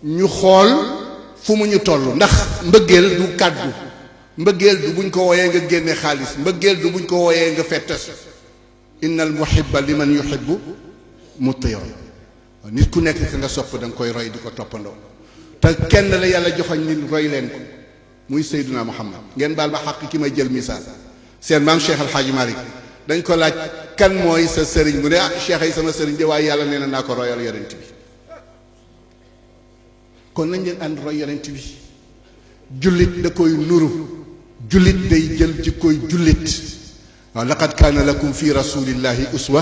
ñu xool fu mu ñu toll ndax mbëggeel du kàddu mbëggeel du buñ ko wooyee nga génne xaalis mbëggeel du buñ ko wooyee nga fettas innal muhibba liman yuhibbu muti'un nit ku nekk ka nga sopp da nga koy roy di ko toppandoo te kenn la yàlla joxoñ nit roy leen ko muy Seydina Muhammad ngeen baal ma xàq ki may jël misaal seen maam Cheikh Al Hadj Malick dañ ko laaj kan mooy sa sëriñ mu ne ah Cheikh ay sama sëriñ de waaye yàlla nee na naa ko royal yonent bi kon nañ leen ànd roy yonent bi jullit da koy nuru jullit day jël ci koy jullit waaw laqad kaana lakum fi rasulillahi uswa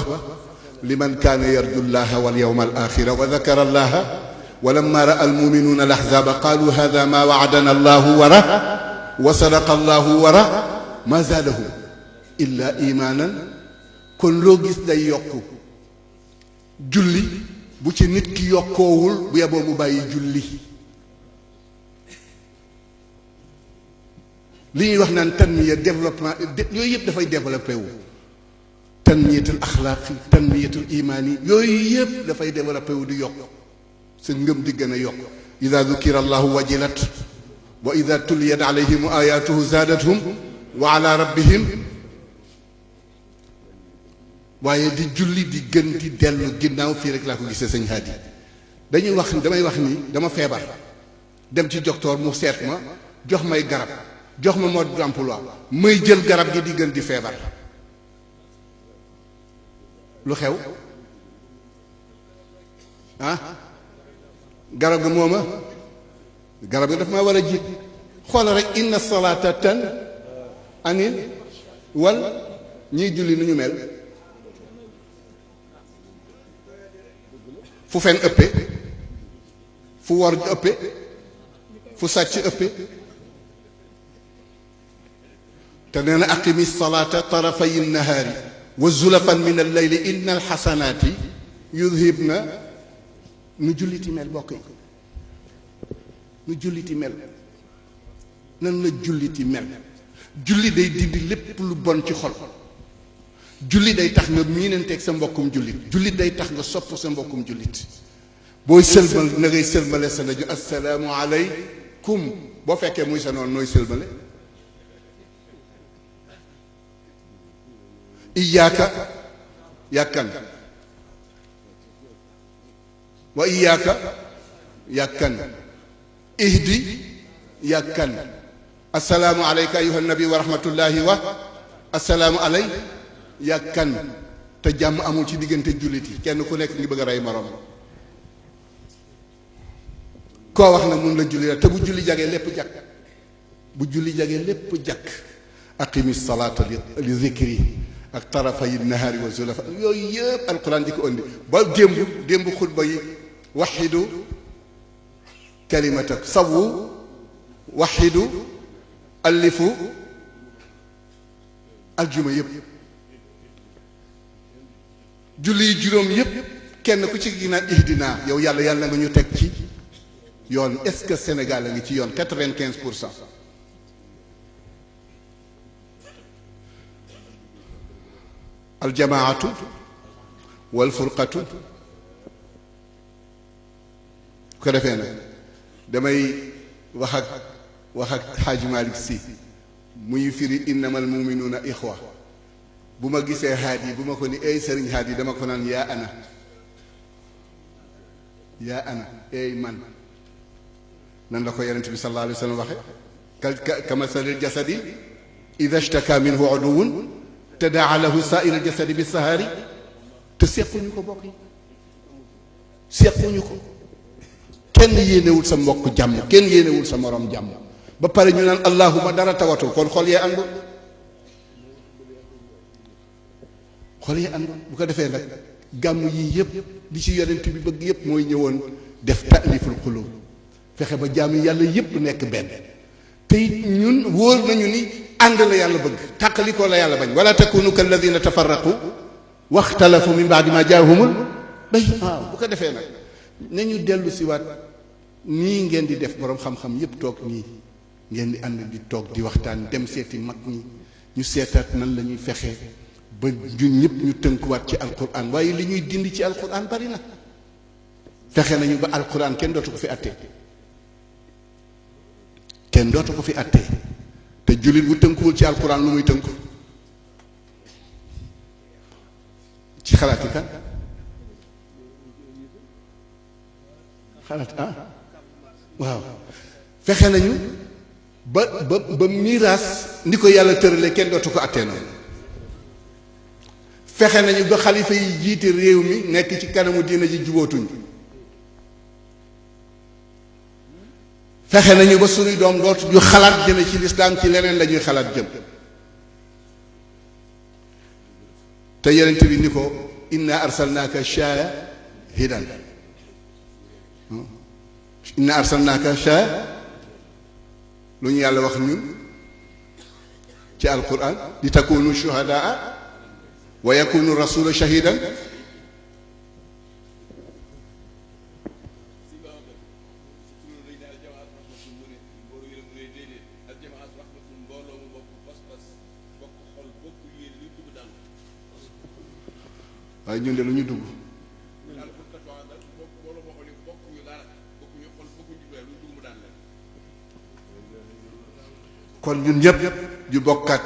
liman kaana yarju llaha wal yawma al axira wa dakara allaha ولما رأى المؤمنون الأحزاب قالوا هذا ما وعدنا الله وراه وصدق الله وراه ما زادهم إلا إيمانا كن لو غيس داي يوكو جولي بو سي نيت كي يوكوول بو يابو مو باي جولي li ñuy wax naan tanmiya développement yooyu yëpp dafay développé wu tanmiyatul axlaaqi tanmiyatul imaani yooyu yëpp dafay développé wu di yokk sa ngëm di gën a yokk ida dukira allahu wajilat wa ida tuliyat alayhim ayatuhu zaadathum wa ala rabbihim waaye di julli di gën di dellu ginnaaw fii rek laa ko gisee sëñ Hadi damay wax ni dama feebar dem ci docteur mu seet ma jox may garab jox ma mode d'emploi may jël garab gi di gën di feebar lu xew ah garab ga mooma garab ga daf maa war a jiit xoola rek inna salata tan anil wal ñiy julli nu ñu mel fu fen ëppe fu wor ëppe fu sàcc ëppe te nee na aqimi salata tarafay nahaari wa zulafan min al-layli inna al-xasanaati yudhibna nu julliti mel bokk yi nu julliti mel nan la julliti mel julli day dindi lépp lu bon ci xol julli day tax nga miinanteeg sa mbokkum jullit jullit day tax nga sopp sa mbokkum jullit booy sëlmal na ngay sëlmale sa naju assalaamu aleykum boo fekkee muy sa noonu nooy sëlmale iyaaka yàkkan wa iyaaka yàkkan ihdi yàkkan assalaamu aleyka ayuha nabi wa rahmatullahi wa assalaamu aley yàkkan te jàmm amul ci diggante jullit yi kenn ku nekk ngi bëgg a rey morom koo wax na mun la julli la te bu julli jagee lépp jàkk bu julli jagee lépp jàkk aqimi salaata li zikri ak tarafayi nahaari wa zulafa yooyu yëpp alquran di ko indi ba démb xutba yi waxidu kalimatak sawu waxidu allifu aljuma yëpp julli yi juróom yëpp kenn ku ci ginnaaw ihdina yow yàlla nga ñu teg ci yoon est-ce que Sénégal a ngi ci yoon 95%. aljamaatu wal furqatu ko defee nag damay wax ak Xaaji Malick Si muy firi innamal muminuuna ixwa bu ma gisee Haadi bu ma ko ni ay sëriñ Haadi dama ko naan yaa ana ay man nan la ko yonent bi sallallahu alayhi wa sallam waxe kamasalil jasadi ida shtaka minhu uduwun tadaa lahu saa'ir al-jasadi bi sahaari te sequñu ko bokk yi sequñu ko kenn yéenewul sa mbokk jàmm kenn yéenewul sa morom jàmm ba pare ñu naan allahuma dara tawatul kon xol yee àndul bu ko defee nag gàmm yii yëpp li ci yonent bi bëgg yëpp mooy ñëwoon def ta'liful qulub fexe ba jàmm yàlla yëpp nekk benn te it ñun wóor nañu ni ànd la yàlla bëgg tàqalikoo la yàlla bañ wala takunu kalladina tafarraqu waxtalafu min baadi ma jaahumul bay waaw bu ko defee nag nañu dellu si waat nii ngeen di def boroom xam-xam yépp toog nii ngeen di ànd di toog di waxtaan dem seeti mag ñi ñu seetaat nan la ñuy fexee ba ñun ñëpp ñu tënkuwaat ci alquran waaye li ñuy dindi ci alquran bari na fexe nañu ba alquran kenn dootu ko fi attee kenn dootu ko fi attee te jullit bu tënkuwul ci alquran lu muy tënku ci xalaati kan xalaat waaw fexe nañu ba miraas ni ko yàlla tërale kenn dootu ko attee noonu fexe nañu ba xalifa yi jiite réew mi nekk ci kanamu diina ji jubootuñ fexe nañu ba suñuy doom dootu ñu xalaat jëme ci lislaam ci leneen la ñuy xalaat jëm te yonent bi ni ko inna arsalnaaka shaahidan inna arsalnaaka lu ñu yàlla wax ñun ci alquran li takunu shuhadaa wa yakunu rasulu shahidan waaye ñun de lu ñu dugg kon ñun ñëpp ñu bokkaat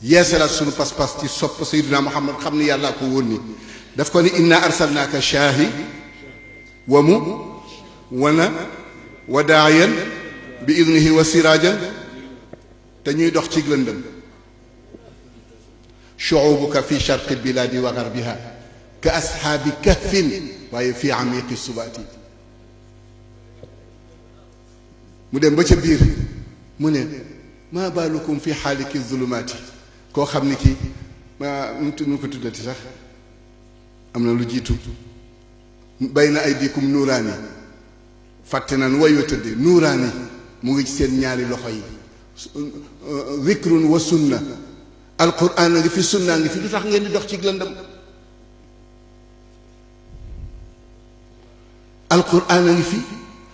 yeesalaat suñu pas-pas ci sopp sayyidina Muhammad xam ni yàllaa ko wónni daf ko ni inna arsalnaaka shaahi wa daa'iyan bi idnihi wa siraajan te ñuy dox ci lëndëm shu'ubuka fi sharqi bilaadi wa garbiha ka ashaabi kahfin waaye fi amiqi subaati mu dem ba ca biir mu ne maa baalukum fi xaaliki zulumaati koo xam ni kii nu ko tuddati sax am na lu jiitu bayna aydikum nuuraani fàtte naan wayu tëdde nuuraani mu ngi ci seen ñaari loxo yi zikrun wa sunna alquran a ngi fi sunna ngi fi lu tax ngeen di dox ci lëndëm alquran a ngi fi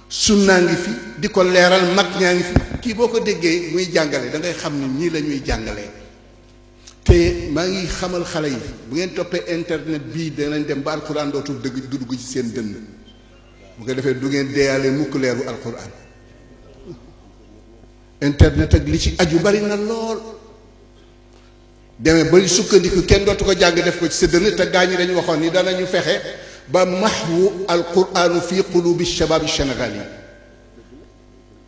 sunna ngi fi di ko leeral mag ñaa ngi fi kii boo ko déggee muy jàngale da ngay xam ni ñii la ñuy jàngalee te maa ngi xamal xale yi bu ngeen toppee internet bii danañ dem ba alquran dootul dëgg dugg ci seen dënn bu ko defee du ngeen deeyaale mukk leeru alquran internet ak li ci aju bari na lool demee ba sukkandiku kenn dootu ko jàng def ko ci sa dënn te gaa ñi dañu waxoon ni danañu fexe ba mahwu alquranu fi qulubi shabaab sénégal yi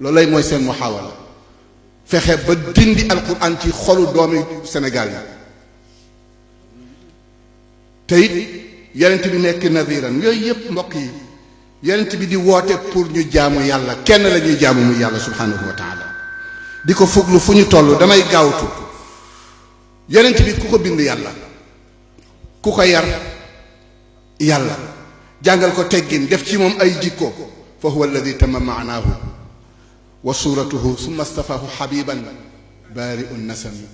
loolu lay mooy seen muhaawala fexe ba dindi alquran ci xolu doomi Sénégal yi te it yonent bi nekk nadiran yooyu yëpp mbokk yi yonent bi di woote pour ñu jaamu yàlla kenn la ñuy jaamu mu yàlla subhanahu wa taala di ko fuglu fu ñu toll damay gaawtu yonent bi ku ko bind yàlla ku ko yar yàlla jàngal ko teggin def ci moom ay jikko fa huwa alladi tamma maanaahu wa suratuhu summa stafaahu habiban baari un nasami